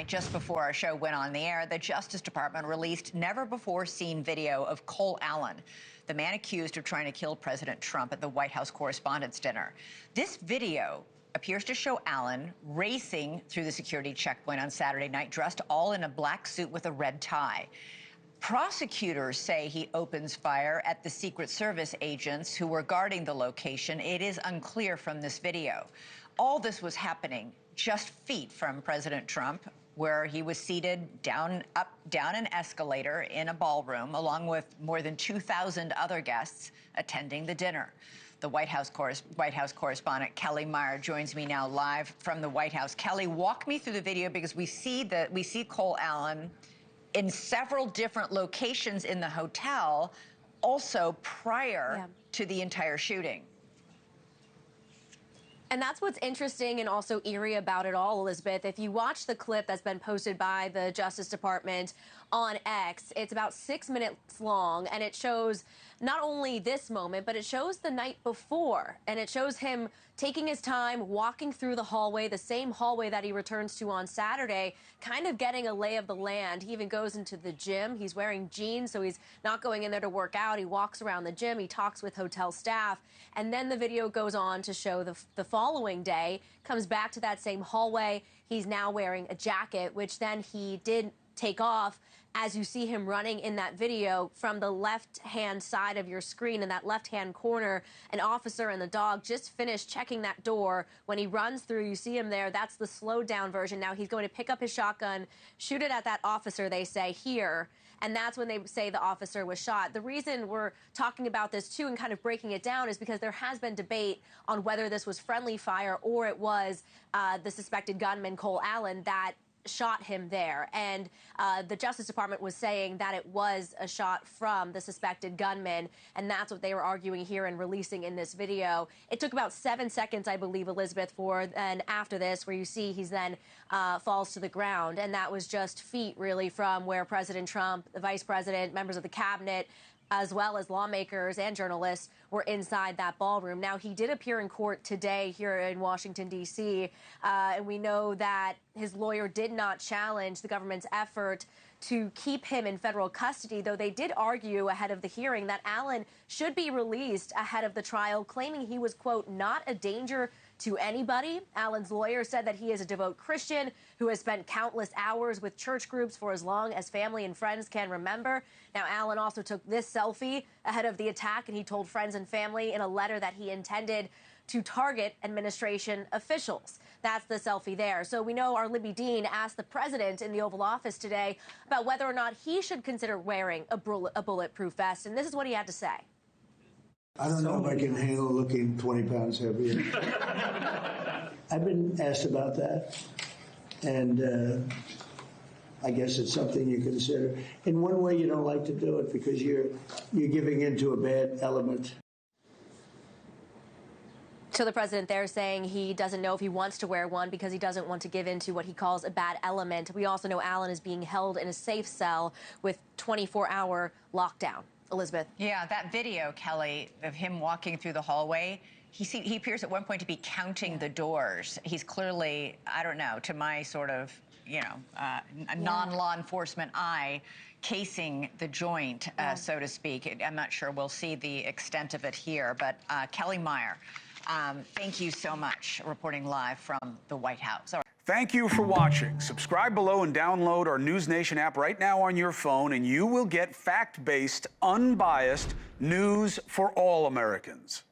Just before our show went on the air, the Justice Department released never-before-seen video of Cole Allen, the man accused of trying to kill President Trump at the White House Correspondents Dinner. This video appears to show Allen racing through the security checkpoint on Saturday night, dressed all in a black suit with a red tie. Prosecutors say he opens fire at the Secret Service agents who were guarding the location. It is unclear from this video. All this was happening just feet from President Trump, where he was seated down an escalator in a ballroom, along with more than 2,000 other guests attending the dinner. The White House correspondent Kellie Meyer joins me now live from the White House. Kellie, walk me through the video, because we see Cole Allen in several different locations in the hotel, also prior to the entire shooting. And that's what's interesting and also eerie about it all, Elizabeth. If you watch the clip that's been posted by the Justice Department on X, it's about 6 minutes long, and it shows not only this moment, but it shows the night before, and it shows him taking his time, walking through the hallway, the same hallway that he returns to on Saturday, kind of getting a lay of the land. He even goes into the gym. He's wearing jeans, so he's not going in there to work out. He walks around the gym. He talks with hotel staff. And then the video goes on to show the following day, comes back to that same hallway. He's now wearing a jacket, which then he did take off. As you see him running in that video, from the left-hand side of your screen, in that left-hand corner, an officer and the dog just finished checking that door. When he runs through, you see him there. That's the slowed-down version. Now he's going to pick up his shotgun, shoot it at that officer, they say, here. And that's when they say the officer was shot. The reason we're talking about this, too, and kind of breaking it down is because there has been debate on whether this was friendly fire or it was the suspected gunman, Cole Allen, that shot him there. And the Justice Department was saying that it was a shot from the suspected gunman, and that's what they were arguing here and releasing in this video. It took about 7 seconds, I believe, Elizabeth, and after this, where you see he's then falls to the ground, and that was just feet, really, from where President Trump, the Vice President, members of the cabinet, as well as lawmakers and journalists, were inside that ballroom. Now, he did appear in court today here in Washington, D.C., and we know that his lawyer did not challenge the government's effort to keep him in federal custody, though they did argue ahead of the hearing that Allen should be released ahead of the trial, claiming he was, quote, not a danger to anybody. Allen's lawyer said that he is a devout Christian who has spent countless hours with church groups for as long as family and friends can remember. Now, Allen also took this selfie ahead of the attack, and he told friends and family in a letter that he intended to target administration officials. That's the selfie there. So we know our Libby Dean asked the president in the Oval Office today about whether or not he should consider wearing a bulletproof vest, and this is what he had to say. I don't know if I can handle looking 20 pounds heavier. I've been asked about that, and I guess it's something you consider. In one way, you don't like to do it because you're giving into a bad element. So the president there saying he doesn't know if he wants to wear one because he doesn't want to give in to what he calls a bad element. We also know Allen is being held in a safe cell with 24-hour lockdown. Elizabeth. Yeah, that video, Kellie, of him walking through the hallway, he appears at one point to be counting the doors. He's clearly, I don't know, to my sort of, non-law enforcement eye, casing the joint, so to speak. I'm not sure we'll see the extent of it here, but Kellie Meyer, thank you so much, reporting live from the White House. Thank you for watching. Subscribe below and download our NewsNation app right now on your phone, and you will get fact-based, unbiased news for all Americans.